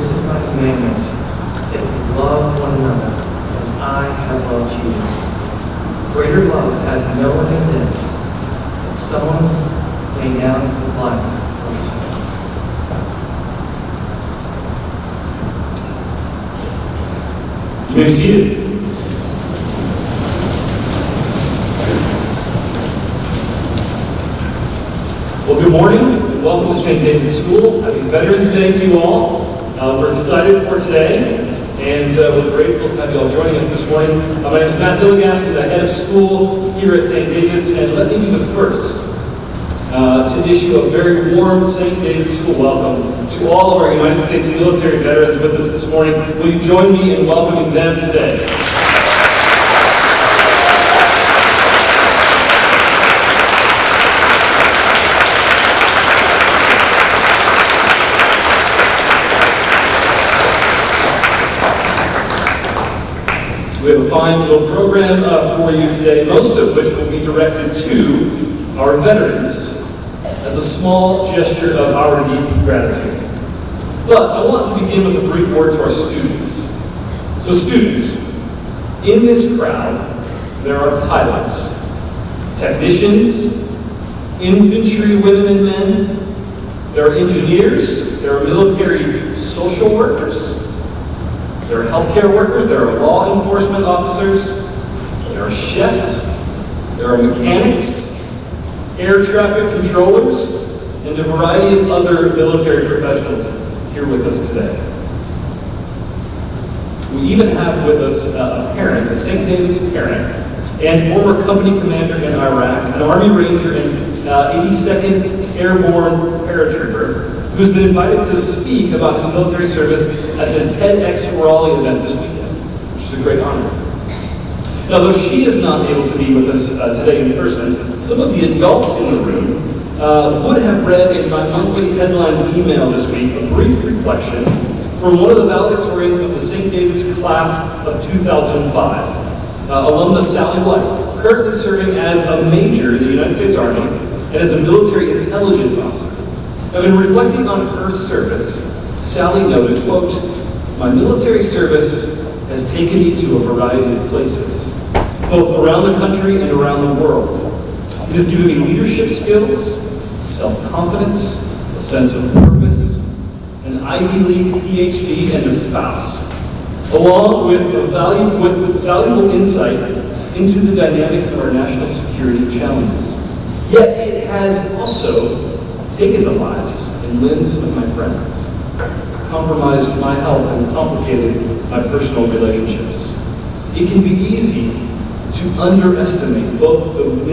this is my commandment, that you love one another as I have loved you. Greater love has no one than this, that someone lay down his life for his friends. You may be seated. Well, good morning and welcome to St-Davids School. Happy Veterans Day to you all. We're excited for today, and we're grateful to have you all joining us this morning. My name is Matt Hilligast. I'm the head of school here at St. David's, and let me be the first to issue a very warm St. David's School welcome to all of our United States military veterans with us this morning. Will you join me in welcoming them today? We have a fine little program for you today, most of which will be directed to our veterans as a small gesture of our deep gratitude. But I want to begin with a brief word to our students. So students, in this crowd, there are pilots, technicians, infantry women and men, there are engineers, there are military social workers, there are healthcare workers, there are law enforcement officers, there are chefs, there are mechanics, air traffic controllers, and a variety of other military professionals here with us today. We even have with us a parent, a St. David's parent, and former company commander in Iraq, an Army Ranger and 82nd Airborne paratrooper, who's been invited to speak about his military service at the TEDx-Raleigh event this weekend, which is a great honor. Now, though she is not able to be with us today in person, some of the adults in the room would have read in my monthly headlines email this week a brief reflection from one of the valedictorians of the St. David's class of 2005, alumna Sally White, currently serving as a major in the United States Army and as a military intelligence officer. Now, in reflecting on her service, Sally noted, quote, "My military service has taken me to a variety of places, both around the country and around the world. It has given me leadership skills, self-confidence, a sense of purpose, an Ivy League PhD, and a spouse, along with valuable insight into the dynamics of our national security challenges. Yet it has also taken the lives and limbs of my friends, compromised my health, and complicated my personal relationships. It can be easy to underestimate both what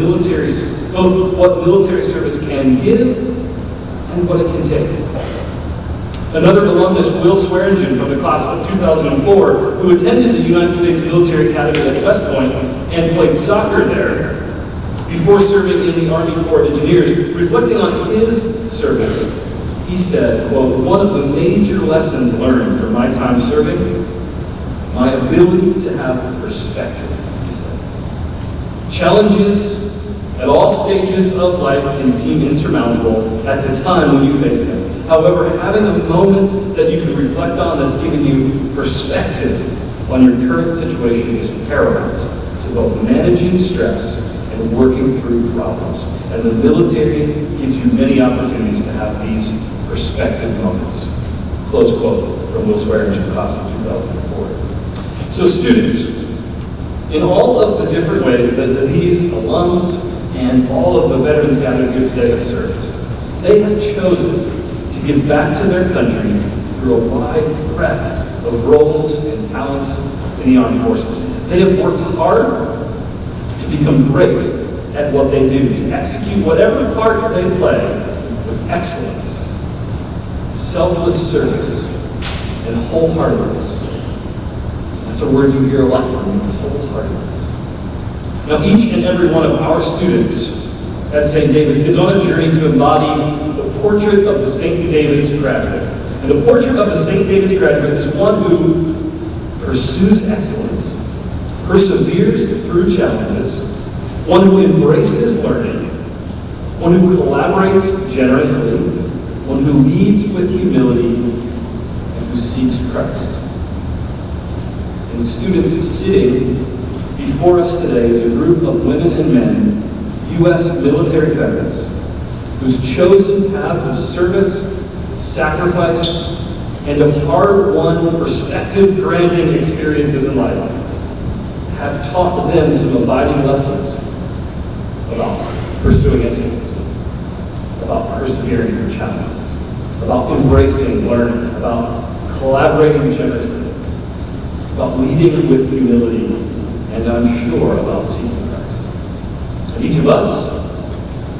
military service can give and what it can take." Another alumnus, Will Swearingen, from the class of 2004, who attended the United States Military Academy at West Point and played soccer there before serving in the Army Corps of Engineers, reflecting on his service, he said, quote, "One of the major lessons learned from my time serving, my ability to have perspective," he said. "Challenges at all stages of life can seem insurmountable at the time when you face them. However, having a moment that you can reflect on that's giving you perspective on your current situation is paramount to both managing stress and working through problems. And the military gives you many opportunities to have these perspective moments." Close quote from Will Swearingen, class of 2004. So students, in all of the different ways that these alums and all of the veterans gathered here today have served, they have chosen to give back to their country through a wide breadth of roles and talents in the armed forces. They have worked hard to become great at what they do, to execute whatever part they play with excellence, selfless service, and wholeheartedness. That's a word you hear a lot from me, wholeheartedness. Now, each and every one of our students at St. David's is on a journey to embody the portrait of the St. David's graduate. And the portrait of the St. David's graduate is one who pursues excellence, perseveres through challenges, one who embraces learning, one who collaborates generously, one who leads with humility, and who seeks Christ. And students sitting before us today is a group of women and men, U.S. military veterans, whose chosen paths of service, sacrifice, and of hard-won, perspective-granting experiences in life have taught them some abiding lessons about pursuing excellence, about persevering through challenges, about embracing learning, about collaborating generously, about leading with humility, and I'm sure about seeking Christ. And each of us,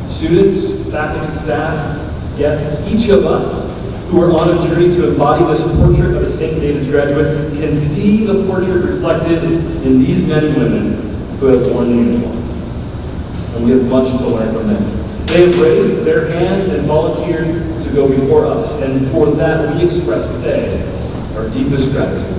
students, faculty, staff, guests, each of us who are on a journey to embody this portrait of a St. David's graduate can see the portrait reflected in these men and women who have worn the uniform. And we have much to learn from them. They have raised their hand and volunteered to go before us, and for that we express today our deepest gratitude.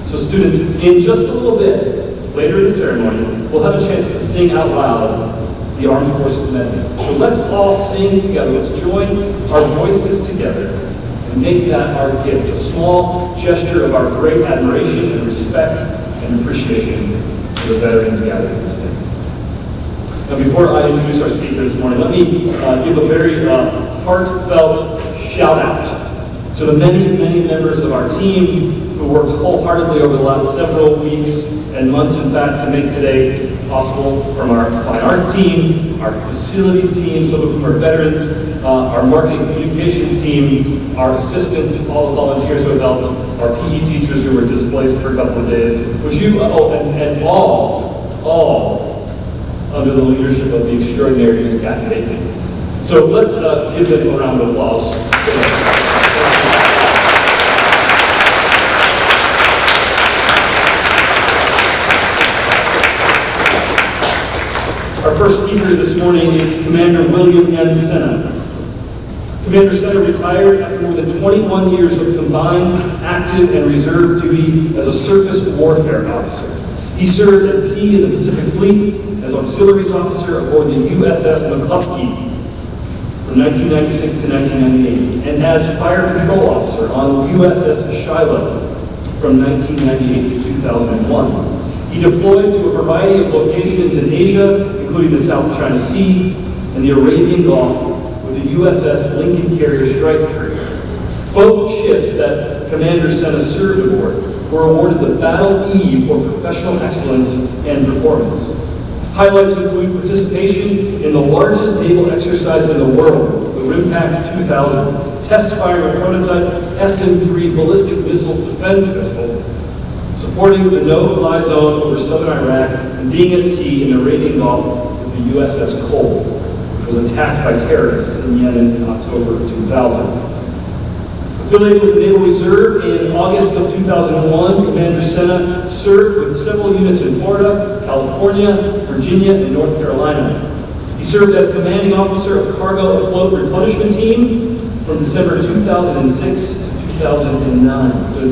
So students, in just a little bit, later in the ceremony, we'll have a chance to sing out loud the Armed Forces Amendment. So let's all sing together. Let's join our voices together and make that our gift, a small gesture of our great admiration and respect and appreciation for the veterans gathered here today. Now, before I introduce our speaker this morning, let me give a very heartfelt shout out to the many, many members of our team who worked wholeheartedly over the last several weeks and months, in fact, to make today possible, from our fine arts team, our facilities team, some of whom are veterans, our marketing communications team, our assistants, all the volunteers who have helped, our PE teachers who were displaced for a couple of days. Would you, and all under the leadership of the extraordinary Ms. Kathy Bateman. So let's give them a round of applause. Our first speaker this morning is Commander William M. Senna. Commander Senna retired after more than 21 years of combined active and reserve duty as a surface warfare officer. He served at sea in the Pacific Fleet as auxiliaries officer aboard the USS McCluskey from 1996 to 1998, and as fire control officer on USS Shiloh from 1998 to 2001. He deployed to a variety of locations in Asia, including the South China Sea and the Arabian Gulf, with the USS Lincoln Carrier Strike Carrier. Both ships that Commander Senna served aboard were awarded the Battle E for professional excellence and performance. Highlights include participation in the largest naval exercise in the world, the RIMPAC 2000, test-firing a prototype SM-3 ballistic missile defense missile, supporting the no-fly zone over southern Iraq, and being at sea in the Arabian Gulf with the USS Cole, which was attacked by terrorists in Yemen in October of 2000. Affiliated with the Naval Reserve in August of 2001, Commander Senna served with several units in Florida, California, Virginia, and North Carolina. He served as commanding officer of Cargo Afloat Replenishment Team from December 2006 to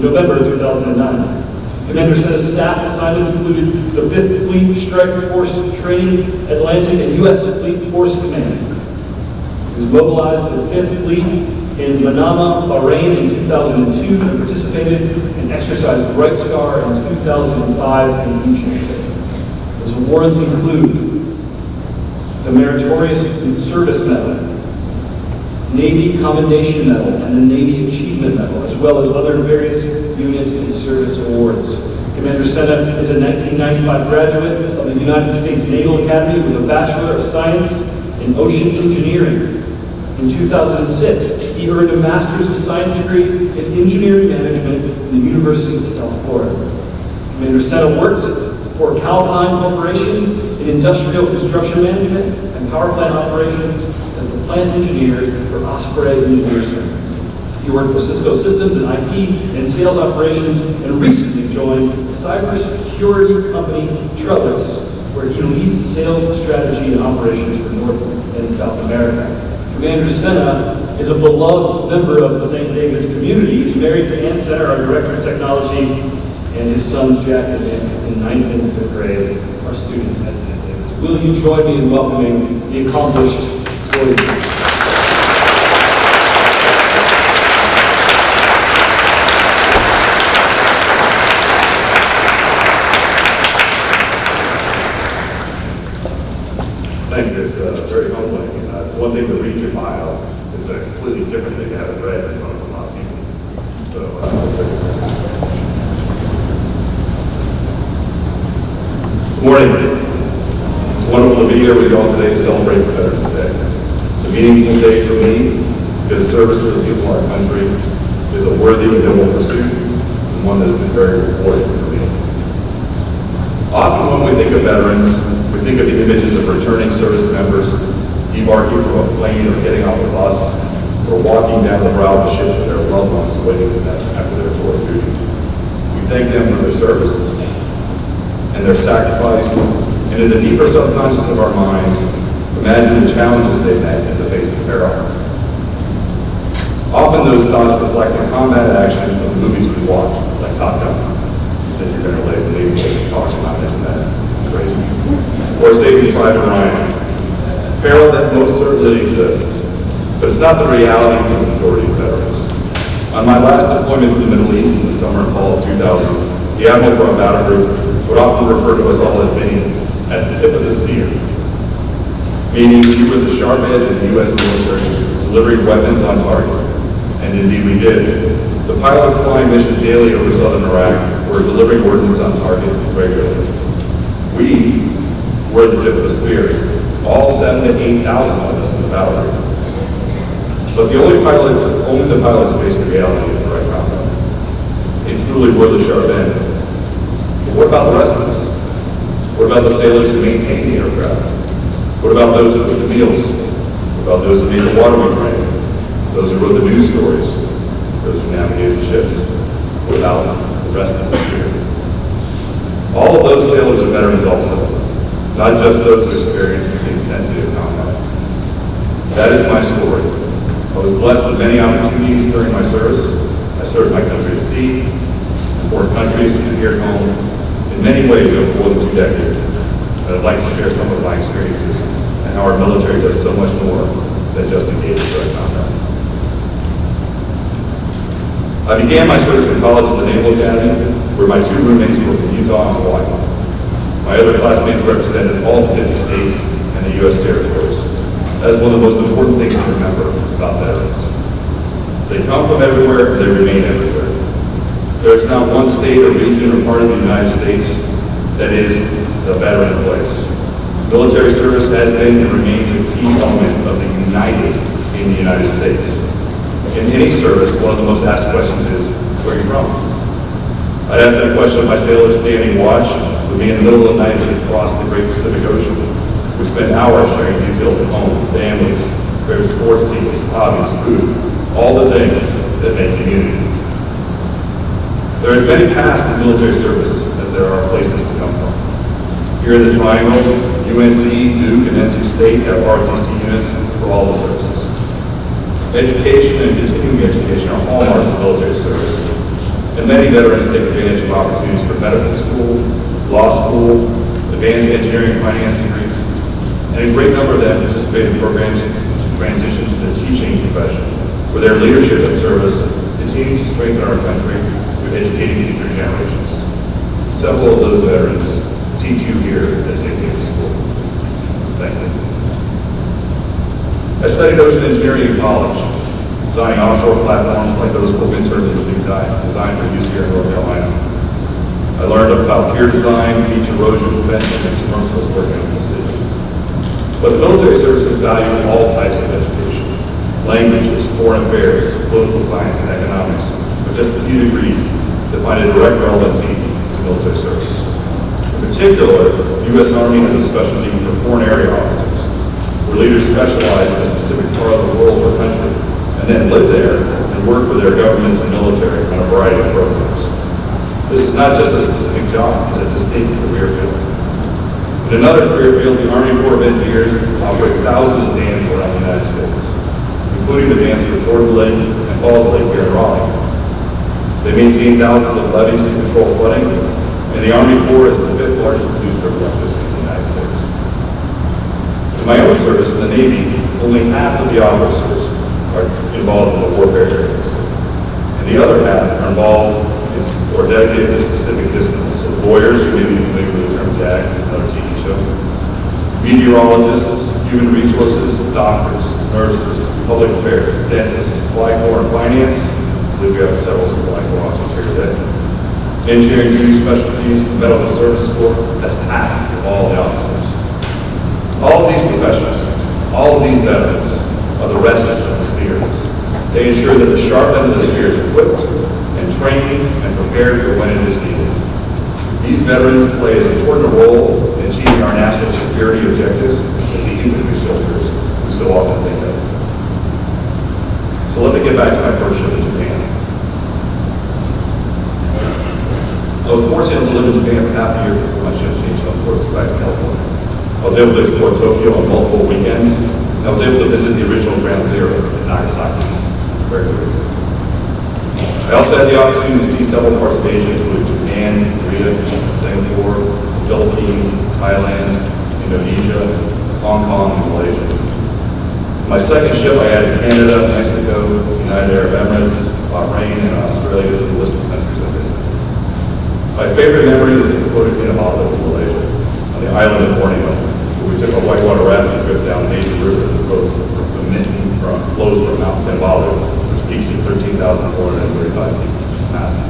November 2009. Commander Senna's staff assignments included the 5th Fleet Strike Force Training Atlantic and U.S. Fleet Force Command. He was mobilized to the 5th Fleet in Manama, Bahrain in 2002 and participated in Exercise Bright Star in 2005 in Egypt. His awards include the Meritorious Service Medal, Navy Commendation Medal, and the Navy Achievement Medal, as well as other various unit and service awards. Commander Senna is a 1995 graduate of the United States Naval Academy with a Bachelor of Science in Ocean Engineering. In 2006, he earned a Master's of Science degree in Engineering Management from the University of South Florida. Commander Senna worked for Calpine Corporation in industrial construction management and power plant operations as the plant engineer for Osprey Engineer Center. He worked for Cisco Systems in IT and sales operations, and recently joined cybersecurity company Trellix, where he leads sales strategy and operations for North and South America. Commander Senna is a beloved member of the St. David's community. He's married to Ann Senna, our Director of Technology, and his sons Jack and Nick in 9th and 5th grade are students at St. David's. Will you join me in welcoming the accomplished William? one thing to read your bio. It's a completely different thing to have it read in front of a lot of people. So, good morning. It's wonderful to be here with you all today to celebrate Veterans Day. It's a meaningful day for me because service for the people of our country is a worthy and noble pursuit and one that has been very rewarding for me. Often when we think of veterans, we think of the images of returning service members debarking from a plane or getting off a bus or walking down the brow of a ship with their loved ones waiting for them after their tour of duty. We thank them for their service and their sacrifice, and in the deeper subconscious of our minds, imagine the challenges they've had in the face of peril. Often those thoughts reflect the combat action of the movies we watch, like Top Gun, that you're going to leave us to talk about, isn't that crazy? Or Saving Private Ryan. Peril that most certainly exists, but it's not the reality for the majority of veterans. On my last deployment to the Middle East in the summer and fall of 2000, the Admiral for our battle group would often refer to us all as being at the tip of the spear, meaning we were the sharp edge of the U.S. military, delivering weapons on target. And indeed we did. The pilots flying missions daily over southern Iraq were delivering ordnance on target regularly. We were the tip of the spear, all 7,000 to 8,000 of us in the battle group. But only the pilots faced the reality of direct combat. They truly were the sharp end. But what about the rest of us? What about the sailors who maintained the aircraft? What about those who cooked the meals? What about those who made the water we drank? Those who wrote the news stories? Those who navigated the ships? What about the rest of the spirit? All of those sailors are veterans also, not just those who experienced the intensity of combat. That is my story. I was blessed with many opportunities during my service. I served my country at sea, in foreign countries, and here at home, in many ways over more than 2 decades. And I'd like to share some of my experiences and how our military does so much more than just engage in direct combat. I began my service in college at the Naval Academy, where my 2 roommates were from Utah and Hawaii. My other classmates represented all the 50 states and the U.S. territories. That is one of the most important things to remember about veterans. They come from everywhere, and they remain everywhere. There is not one state or region or part of the United States that is the veteran place. Military service has been and remains a key element of the united in the United States. In any service, one of the most asked questions is, where are you from? I'd ask that question of my sailors standing watch with me in the middle of the night as we crossed the Great Pacific Ocean. We spent hours sharing details of home, families, favorite sports teams, hobbies, food, all the things that make community. There is many paths in military service as there are places to come from. Here in the Triangle, UNC, Duke, and NC State have ROTC units for all the services. Education and continuing education are hallmarks of military service, and many veterans take advantage of opportunities for medical school, law school, advanced engineering and finance degrees, and a great number of them participate in programs to transition to the teaching profession, where their leadership and service continues to strengthen our country through educating future generations. Several of those veterans teach you here at St-Davids School. Thank you. I studied ocean engineering in college, designing offshore platforms like those for wind turbines being designed for use here in North Carolina. I learned about pier design, beach erosion prevention, and submersibles working on the city. But the military services value all types of education: languages, foreign affairs, political science, and economics, with just a few degrees that find a direct relevancy to military service. In particular, the U.S. Army has a specialty for foreign area officers, where leaders specialize in a specific part of the world or country, and then live there and work with their governments and military on a variety of programs. This is not just a specific job, it's a distinct career field. In another career field, the Army Corps of Engineers operate thousands of dams around the United States, including the dams for Jordan Lake and Falls Lake here in Raleigh. They maintain thousands of levees to control flooding, and the Army Corps is the 5th largest producer of electricity in the United States. In my own service in the Navy, only half of the officers are involved in the warfare areas, and the other half are involved or dedicated to specific disciplines. So lawyers, you may be familiar with the term JAG, it's another TV show. meteorologists, human resources, doctors, nurses, public affairs, dentists, supply corps, and finance. I believe we have several supply corps officers here today. Engineering duty specialties, the medical service corps, that's half of all the officers. All of these professionals, all of these veterans are the rest of the spear. They ensure that the sharp end of the spear is equipped and trained and prepared for when it is needed. These veterans play as important a role in achieving our national security objectives as the infantry soldiers we so often think of. So let me get back to my first trip to Japan. I was fortunate to live in Japan for half a year before my shift changed on course back to California. I was able to explore Tokyo on multiple weekends, and I was able to visit the original Ground Zero in Nagasaki. It was very good. I also had the opportunity to see several parts of Asia, including Japan, Korea, Singapore, the Philippines, Thailand, Indonesia, Hong Kong, and Malaysia. My second ship, I added Canada, Mexico, United Arab Emirates, Bahrain, and Australia to the list of countries I visited. My favorite memory is in Kota Kinabalu, Malaysia, on the island of Borneo, where we took a whitewater rafting trip down the major river that flows from Mount Kinabalu, which peaks at 13,435 feet. It's massive.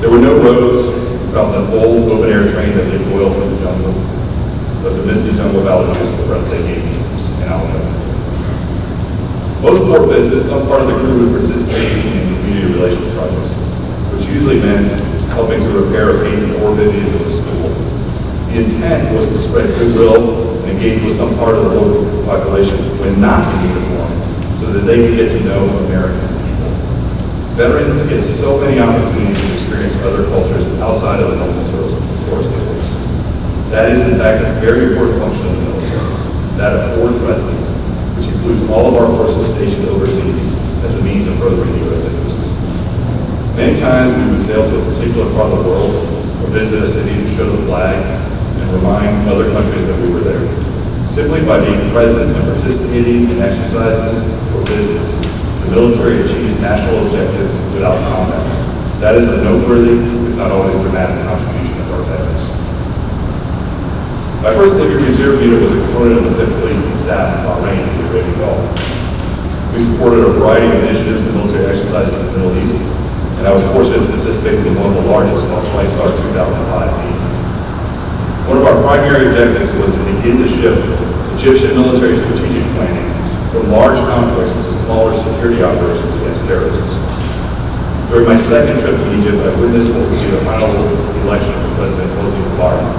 There were no roads. We traveled an old open-air train that leaked oil from the jungle, but the misty jungle valley views were breathtaking and I'll never forget. Most port visits, some part of the crew would participate in community relations projects, which usually meant helping to repair a painted orphanage or a school. The intent was to spread goodwill and engage with some part of the local population when not in uniform, so that they could get to know American people. Veterans get so many opportunities to experience other cultures outside of the normal tourist locations. That is, in fact, a very important function of the military, that of forward presence, which includes all of our forces stationed overseas as a means of furthering U.S. interests. Many times we would sail to a particular part of the world or visit a city to show the flag and remind other countries that we were there. Simply by being present and participating in exercises or visits, the military achieves national objectives without combat. That is a noteworthy, if not always dramatic, contribution of our veterans. My first Navy Reserve unit was a component of the 5th Fleet staff in Bahrain in the Arabian Gulf. We supported a variety of initiatives and military exercises in the Middle East, and I was fortunate to participate in one of the largest called White Star 2005 in Egypt. One of our primary objectives was to begin to shift Egyptian military strategic planning from large conflicts to smaller security operations against terrorists. During my second trip to Egypt, I witnessed what would be the final election for President Hosni Mubarak.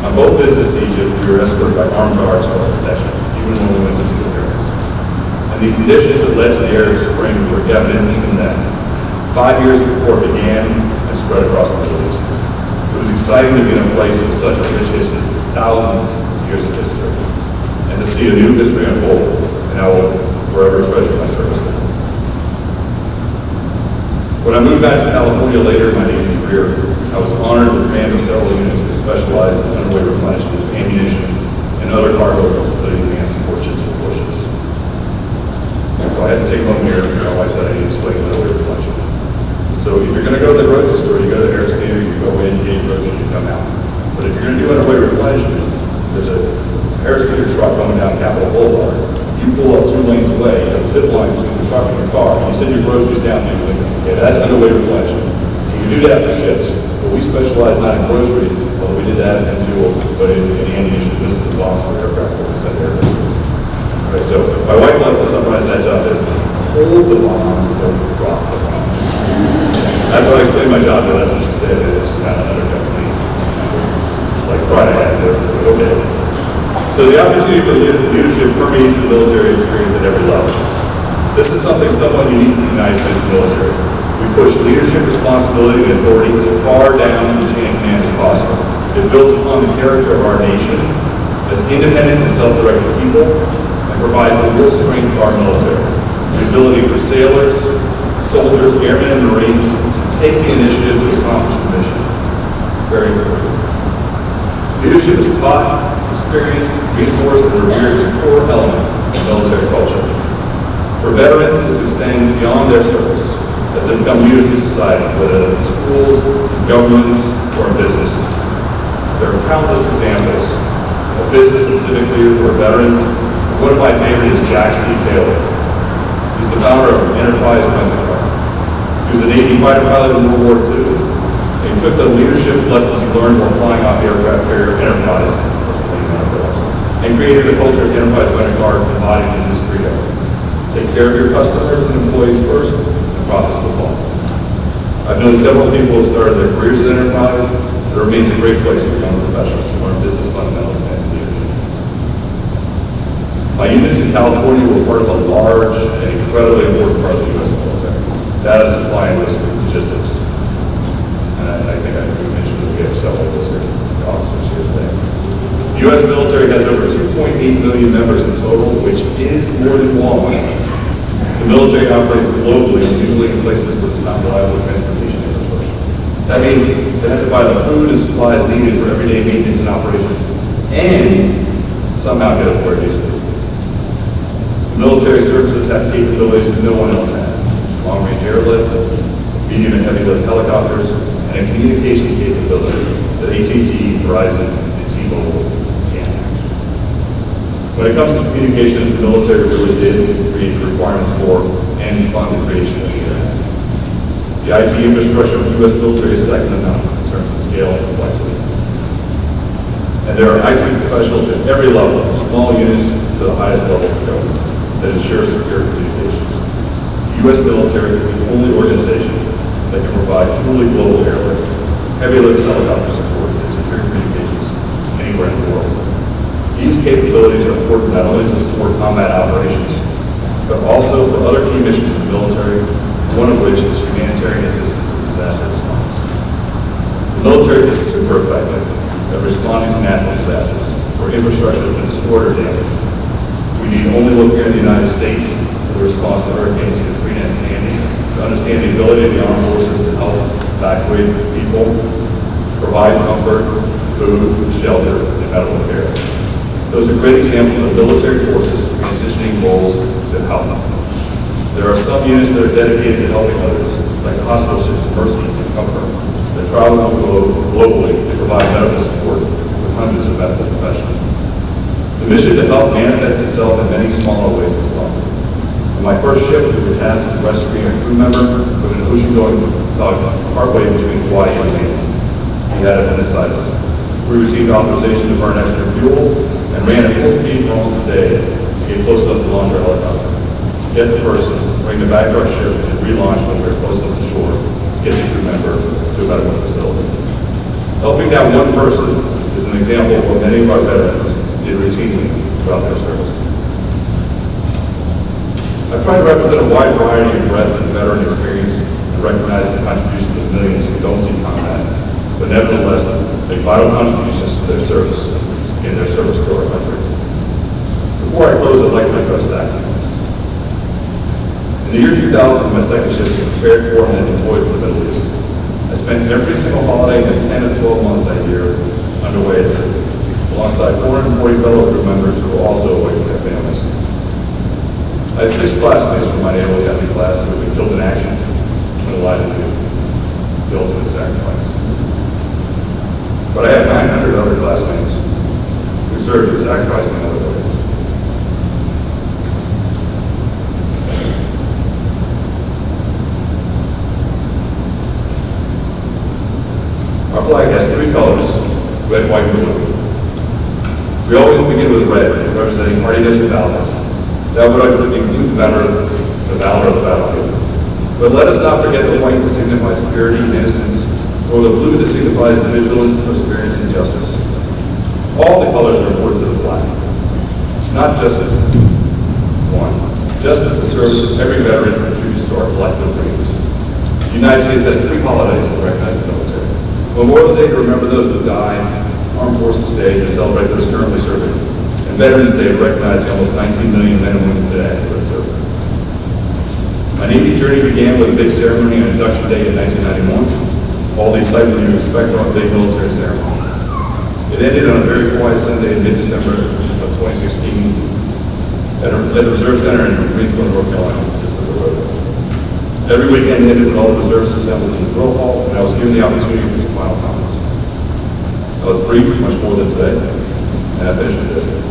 On both visits to Egypt, we were escorted by armed guards for protection, even when we went to see the pyramids. And the conditions that led to the Arab Spring were evident even then, 5 years before it began and spread across the Middle East. It was exciting to be in a place with such a rich history, thousands of years of history, and to see a new history unfold, and I will forever treasure my service there. When I moved back to California later in my Navy career, I was honored with command of several units that specialized in underway replenishment of ammunition and other cargo from civilian and support ships and warships. So I had to take one here, and my wife said I need to explain underway replenishment. So if you're going to go to the grocery store, you go to Air Scanner, you go in, you get your groceries, you come out. But if you're going to do underway replenishment, there's a Air Scanner truck going down Capitol Boulevard. You pull up 2 lanes away, you have a zip line between the truck and your car, and you send your groceries down through the window. Okay, that's underway replenishment. You can do that for ships, but we specialize not in groceries, although we did that in fuel, but in ammunition. This is responsible for aircraft that we send aircraft. Right, so my wife likes to summarize that job as hold the bombs, don't drop the bombs. After I explained my job, that's what she said. It was kind of undercut me. Like pride I had there. So okay. So the opportunity for leadership permeates the military experience at every level. This is something somewhat unique to the United States military. We push leadership responsibility and authority as far down the chain of command as possible. It builds upon the character of our nation as independent and self-directed people and provides the real strength of our military. The ability for sailors, soldiers, airmen, and Marines to take the initiative to accomplish the mission. Very important. Leadership is taught, experienced, reinforced, and revered as a core element of military culture. For veterans, this extends beyond their service as they become leaders in society, whether it's in schools, in governments, or in business. There are countless examples of business and civic leaders who are veterans. One of my favorite is Jack C. Taylor. He's the founder of Enterprise Rent-A-Car. He was a Navy fighter pilot in World War II. And he took the leadership lessons he learned while flying off the aircraft carrier Enterprise, and created a culture of Enterprise Rent-A-Car embodied in this credo. Take care of your customers and employees first, and profits will follow. I've known several people who started their careers at Enterprise. It remains a great place for young professionals to learn business fundamentals and leadership. My units in California were part of a large and incredibly important part of the U.S. military. Data supply and logistics. And I think I mentioned that we have several of those officers here today. The U.S. military has over 2.8 million members in total, which is more than Walmart. The military operates globally, usually in places with not reliable transportation infrastructure. That means they have to buy the food and supplies needed for everyday maintenance and operations, and somehow get it to where it needs to be. Military services have capabilities that no one else has. Long-range airlift, medium and heavy lift helicopters, and a communications capability that AT&T, Verizon, and T-Mobile can't match. When it comes to communications, the military really did create the requirements for and fund the creation of the internet. The IT infrastructure of the U.S. military is second to none in terms of scale and complexity. And there are IT professionals at every level, from small units to the highest levels of government, that ensure secure communications. The U.S. military is the only organization that can provide truly global airlift, heavy lift helicopter support, and secure communications anywhere in the world. These capabilities are important not only to support combat operations, but also for other key missions in the military, one of which is humanitarian assistance and disaster response. The military is super effective at responding to natural disasters where infrastructure has been destroyed or damaged. We need only look here in the United States for the response to Hurricanes Katrina and Sandy to understand the ability of the armed forces to help evacuate people, provide comfort, food, shelter, and medical care. Those are great examples of military forces transitioning roles to help. There are some units that are dedicated to helping others, like the hospital ships Mercy and Comfort, that travel the globe globally to provide medical support with hundreds of medical professionals. The mission to help manifests itself in many smaller ways as well. On my first ship, we were tasked with rescuing a crew member from an ocean-going tug partway between Hawaii and Maine. He had appendicitis. We received authorization to burn extra fuel and ran at full speed for almost a day to get close enough to launch our helicopter, get the person, bring them back to our ship, and relaunch when we were close enough to shore to get the crew member to a medical facility. Helping that one person is an example of what many of our veterans did routinely throughout their service. I've tried to represent a wide variety and breadth of veteran experience and recognize the contributions of millions who don't see combat, but nevertheless make vital contributions to their service in their service to our country. Before I close, I'd like to address sacrifice. In the year 2000, my second ship was prepared for and deployed to the Middle East. I spent every single holiday in 10 of 12 months that year underway at sea, alongside 440 fellow crew members who were also away from their families. I had 6 classmates from my naval academy class who had been killed in action when allowed to do the ultimate sacrifice. But I had 900 other classmates who served and sacrificed in other ways. Our flag has 3 colors, red, white, and blue. We always begin with red, representing hardiness and valor. That would include the valor of the battlefield. But let us not forget the white that signifies purity and innocence, or the blue that signifies vigilance, perseverance, and justice. All the colors are important to the flag, not just one. Justice is service of every veteran who contributes to our collective freedoms. The United States has 3 holidays to recognize the military. Memorial Day to remember those who died, Armed Forces Day to celebrate those currently serving, and Veterans Day to recognize the almost 19 million men and women today who are serving. My Navy journey began with a big ceremony on induction day in 1991. All the excitement you expect from a big military ceremony. It ended on a very quiet Sunday in mid-December of 2016 at the Reserve Center in Greensboro, North Carolina, just up the road. Every weekend ended with all the reservists assembled in the drill hall, and I was given the opportunity for some final comments. I was brief, much more than today. And I finish with this.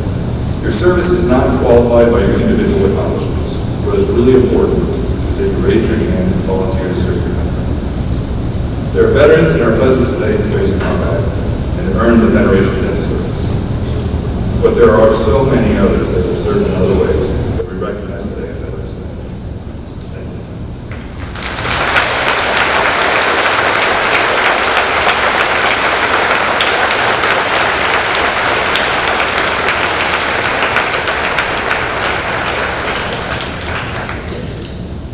Your service is not qualified by your individual accomplishments. What is really important is that you raise your hand and volunteer to serve your country. There are veterans in our presence today who face combat and earn the veneration that deserves. But there are so many others that have served in other ways that we recognize today in Veterans Day. Thank you.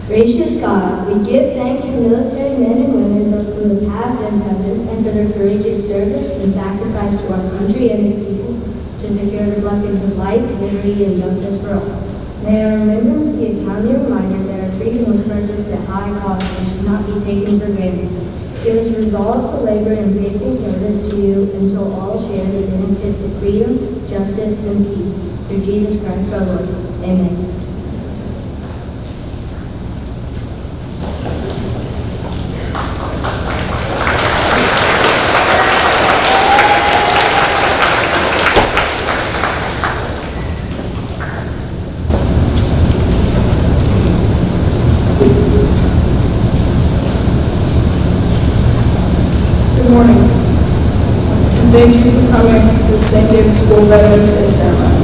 Gracious God, we give thanks for military men and women, both from the past and present, and for their courageous service and sacrifice to our country and its people to secure the blessings of life, liberty, and justice for all. May our remembrance be a timely reminder that our freedom was purchased at high cost and should not be taken for granted. Give us resolve to labor in faithful service to you until all share the benefits of freedom, justice, and peace. Through Jesus Christ our Lord. Amen. Good morning, and thank you for coming to the St. David's School Veterans Day ceremony.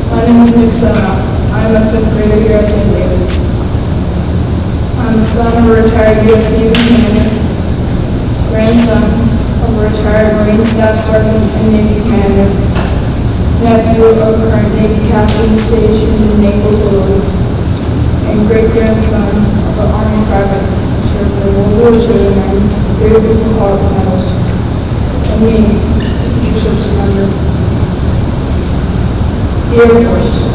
My name is Nick Sona. I am a 5th grader here at St. David's. I am the son of a retired U.S. Navy commander, grandson of a retired Marine Staff Sergeant and Navy commander, nephew of a current Navy captain stationed in Naples, Italy, and great-grandson of an Army private served in World War II and 3 Purple Heart medals, and me, a future service member. The Air Force,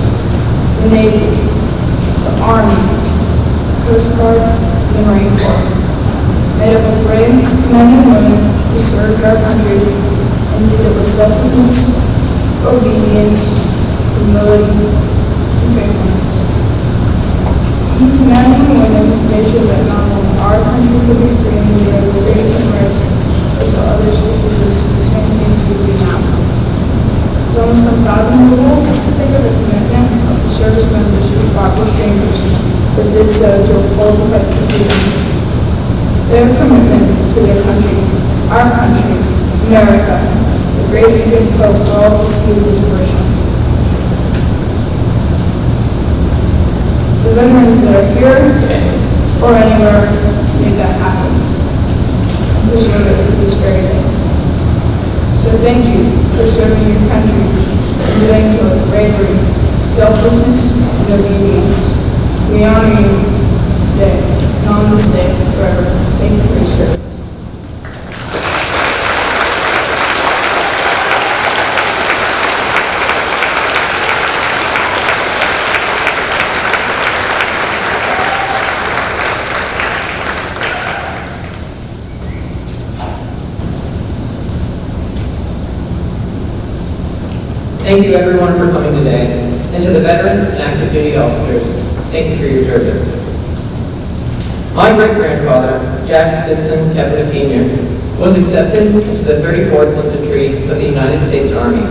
the Navy, the Army, the Coast Guard, and the Marine Corps, made up of brave men and women who served our country and did it with selflessness, obedience, humility, and faithfulness. These men and women made sure that not only our country could be free and enjoy liberties and rights, but so others could do the same things we do now. It's almost unfathomable to think of the commitment of the service members who fought for strangers, but did so to uphold the fight for freedom. Their commitment to their country, our country, America, the great big hope for all to see is inspiration. The veterans that are here or anywhere made that happen. And preserve it to this very day. So thank you for serving your country and doing so with bravery, selflessness, and obedience. We honor you today and on this day forever. Thank you for your service. Thank you everyone for coming today, and to the veterans and active duty officers, thank you for your service. My great-grandfather, Jack Simpson Kepler Sr., was accepted into the 34th Infantry of the United States Army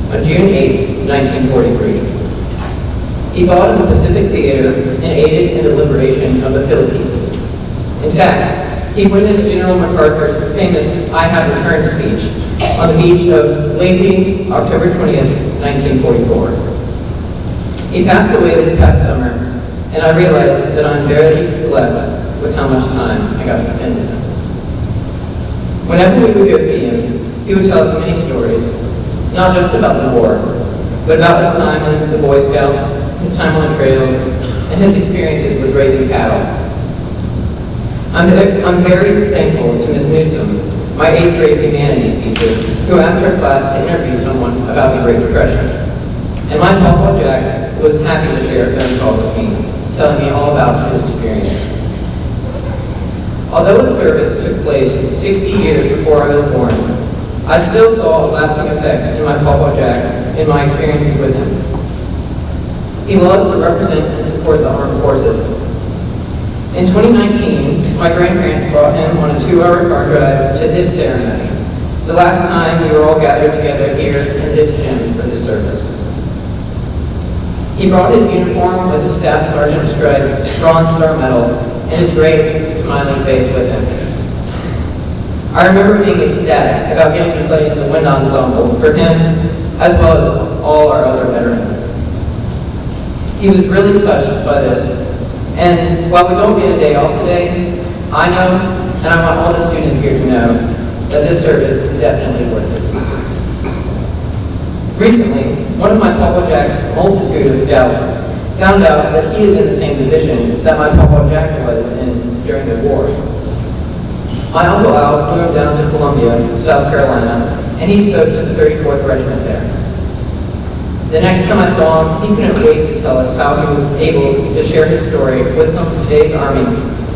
on June 8, 1943. He fought in the Pacific Theater and aided in the liberation of the Philippines. In fact, he witnessed General MacArthur's famous I Have Returned speech on the beach of Leyte, October 20th, 1944. He passed away this past summer, and I realized that I'm very blessed with how much time I got to spend with him. Whenever we would go see him, he would tell us many stories, not just about the war, but about his time in the Boy Scouts, his time on the trails, and his experiences with raising cattle. I'm very thankful to Ms. Newsom, my 8th grade humanities teacher, who asked our class to interview someone about the Great Depression. And my Papa Jack was happy to share a phone call with me, telling me all about his experience. Although his service took place 60 years before I was born, I still saw a lasting effect in my Papa Jack in my experiences with him. He loved to represent and support the armed forces. In 2019, my grandparents brought him on a 2-hour car drive to this ceremony, the last time we were all gathered together here in this gym for this service. He brought his uniform with his staff sergeant stripes, Bronze Star medal, and his great smiling face with him. I remember being ecstatic about getting to play in the wind ensemble for him, as well as all our other veterans. He was really touched by this, and while we don't get a day off today, I know, and I want all the students here to know, that this service is definitely worth it. Recently, one of my Papa Jack's multitude of scouts found out that he is in the same division that my Papa Jack was in during the war. My Uncle Al flew him down to Columbia, South Carolina, and he spoke to the 34th Regiment there. The next time I saw him, he couldn't wait to tell us how he was able to share his story with some of today's Army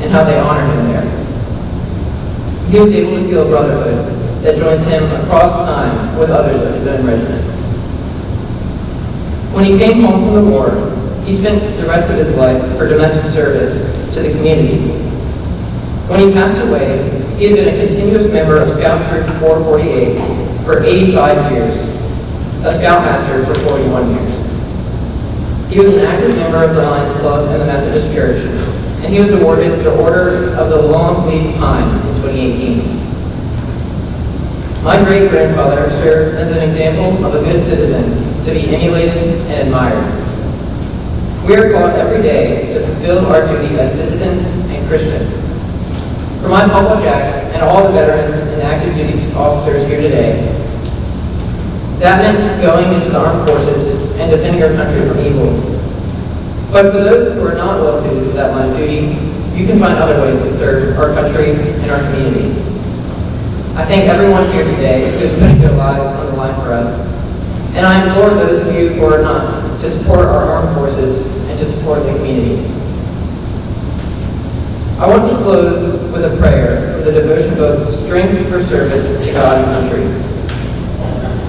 and how they honored him there. He was able to feel a brotherhood that joins him across time with others of his own regiment. When he came home from the war, he spent the rest of his life for domestic service to the community. When he passed away, he had been a continuous member of Scout Troop 448 for 85 years, a Scoutmaster for 41 years. He was an active member of the Lions Club and the Methodist Church, and he was awarded the Order of the Long Leaf Pine in 2018. My great-grandfather served as an example of a good citizen to be emulated and admired. We are called every day to fulfill our duty as citizens and Christians. For my Papa Jack and all the veterans and active duty officers here today, that meant going into the armed forces and defending our country from evil. But for those who are not well suited for that line of duty, you can find other ways to serve our country and our community. I thank everyone here today who is putting their lives on the line for us, and I implore those of you who are not to support our armed forces and to support the community. I want to close with a prayer from the devotion book, Strength for Service to God and Country.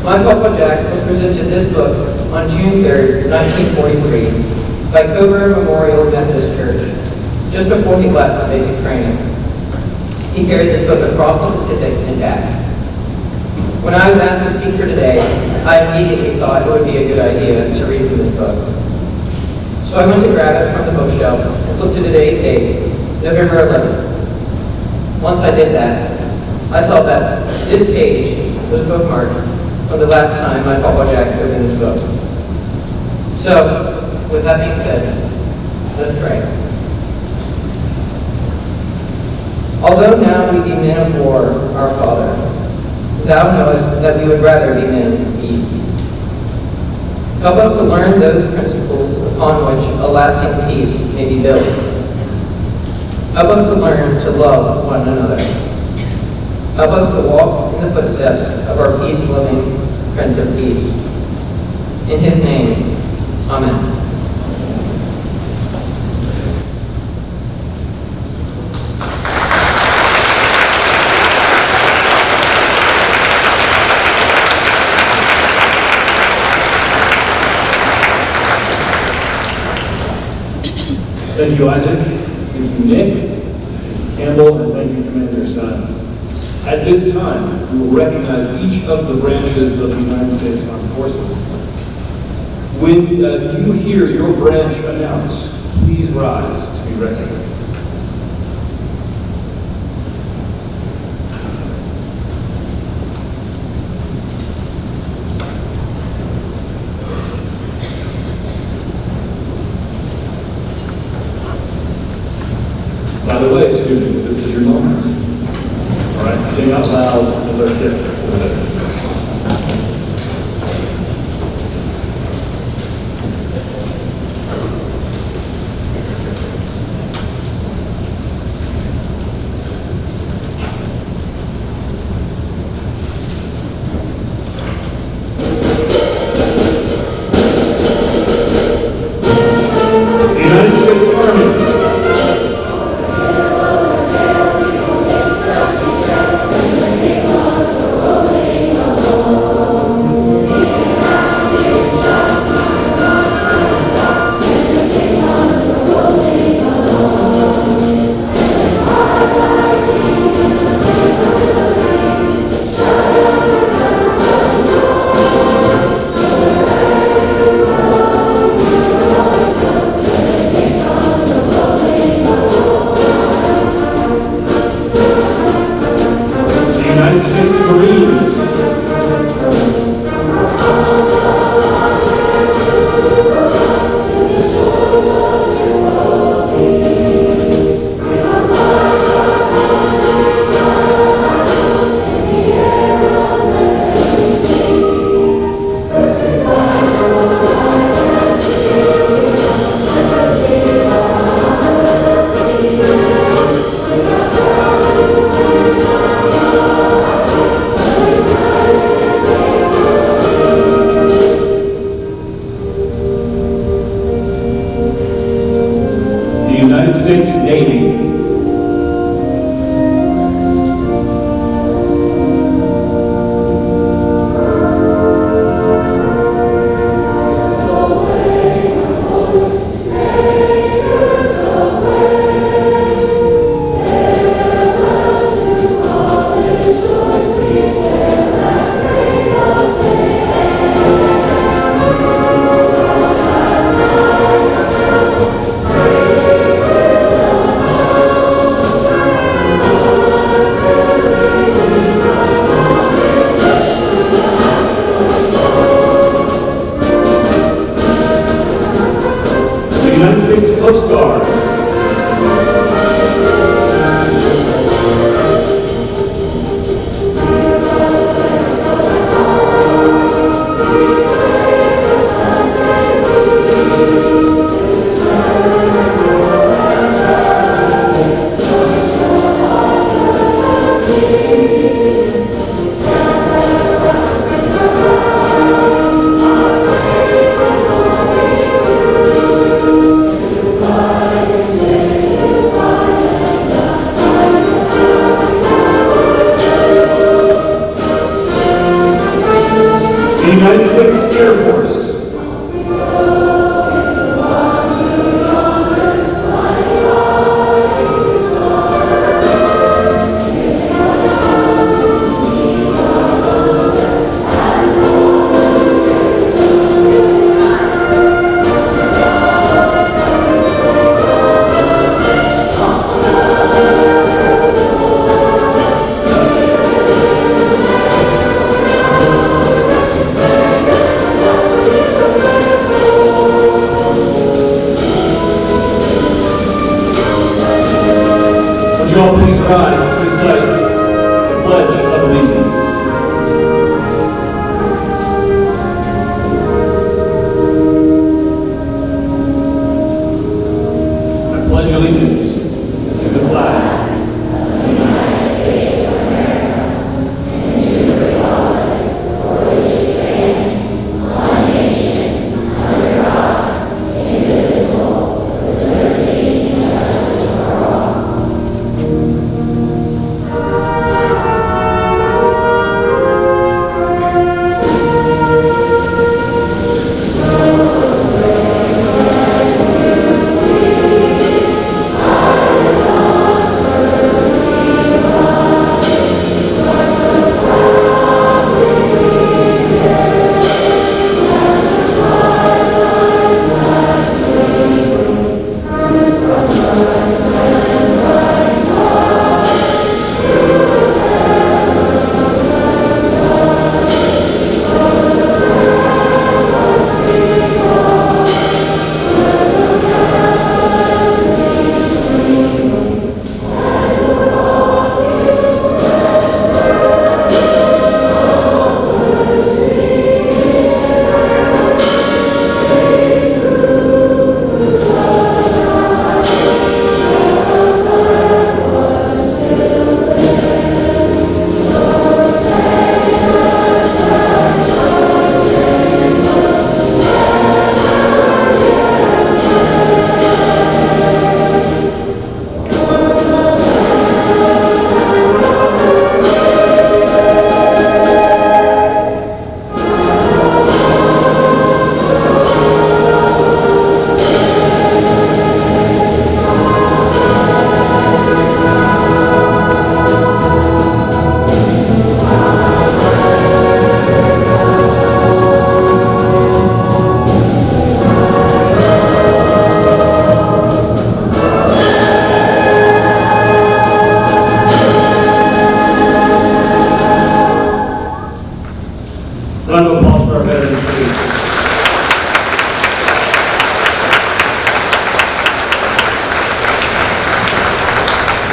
My Papa Jack was presented this book on June 3rd, 1943, by Coburn Memorial Methodist Church, just before he left for basic training. He carried this book across the Pacific and back. When I was asked to speak for today, I immediately thought it would be a good idea to read from this book. So I went to grab it from the bookshelf and flipped to today's date, November 11th. Once I did that, I saw that this page was bookmarked from the last time my Papa Jack opened this book. So, with that being said, let's pray. Although now we be men of war, our Father, thou knowest that we would rather be men of peace. Help us to learn those principles upon which a lasting peace may be built. Help us to learn to love one another. Help us to walk in the footsteps of our peace-loving Prince of Peace. In his name, amen. Thank you, Isaac. Thank you, Nick. Thank you, Campbell, and thank you, Commander Simon. At this time, we will recognize each of the branches of the United States Armed Forces. When you hear your branch announced, please rise to be recognized. By the way, students, this is your moment. All right, sing out loud as our gift to the veterans. The United States Army. Rolling United States Marines. United States Navy. United States Coast Guard. The United States Air Force. Would you all please rise to recite the Pledge of Allegiance? I pledge allegiance to the flag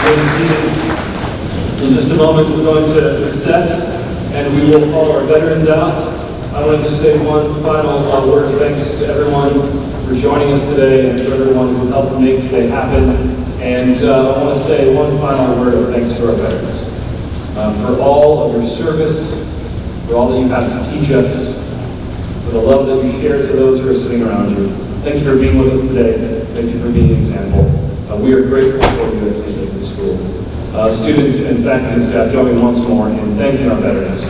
Remain seated. In just a moment, we're going to recess, and we will follow our veterans out. I want to just say one final word of thanks to everyone for joining us today and for everyone who helped make today happen. And I want to say one final word of thanks to our veterans for all of your service, for all that you have to teach us, for the love that you share to those who are sitting around you. Thank you for being with us today. Thank you for being an example. We are grateful for you at St-Davids School. Students and faculty and staff, join me once more in thanking our veterans.